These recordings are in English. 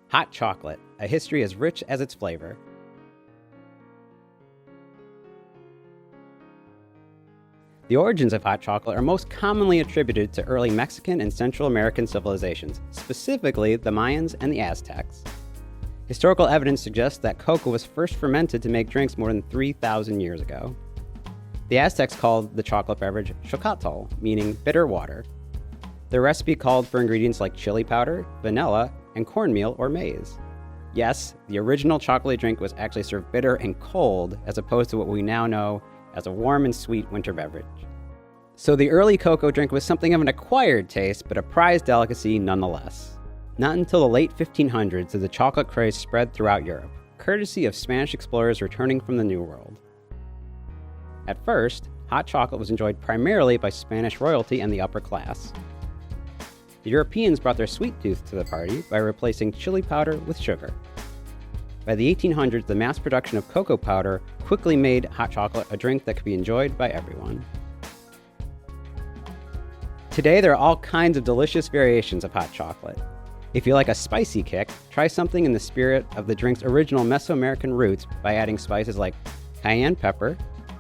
Hot chocolate, a history as rich as its flavor. The origins of hot chocolate are most commonly attributed to early Mexican and Central American civilizations, specifically the Mayans and the Aztecs. Historical evidence suggests that cocoa was first fermented to make drinks more than 3,000 years ago. The Aztecs called the chocolate beverage chocolatey, meaning bitter water. Their recipe called for ingredients like chili powder, vanilla, and cornmeal or maize. Yes, the original chocolate drink was actually served bitter and cold, as opposed to what we now know as a warm and sweet winter beverage. So the early cocoa drink was something of an acquired taste, but a prized delicacy nonetheless. Not until the late 1500s did the chocolate craze spread throughout Europe, courtesy of Spanish explorers returning from the New World. At first, hot chocolate was enjoyed primarily by Spanish royalty and the upper class. The Europeans brought their sweet tooth to the party by replacing chili powder with sugar. By the 1800s, the mass production of cocoa powder quickly made hot chocolate a drink that could be enjoyed by everyone. Today, there are all kinds of delicious variations of hot chocolate. If you like a spicy kick, try something in the spirit of the drink's original Mesoamerican roots by adding spices like cayenne pepper,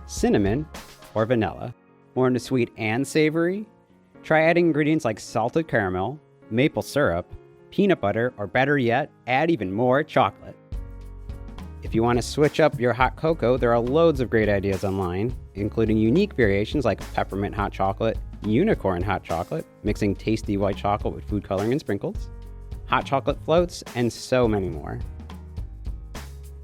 cinnamon, or vanilla. More into sweet and savory? Try adding ingredients like salted caramel, maple syrup, peanut butter, or better yet, add even more chocolate. If you want to switch up your hot cocoa, there are loads of great ideas online, including unique variations like peppermint hot chocolate, unicorn hot chocolate, mixing tasty white chocolate with food coloring and sprinkles, hot chocolate floats, and so many more.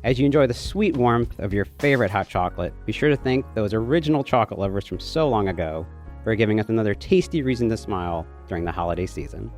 As you enjoy the sweet warmth of your favorite hot chocolate, be sure to thank those original chocolate lovers from so long ago for giving us another tasty reason to smile during the holiday season.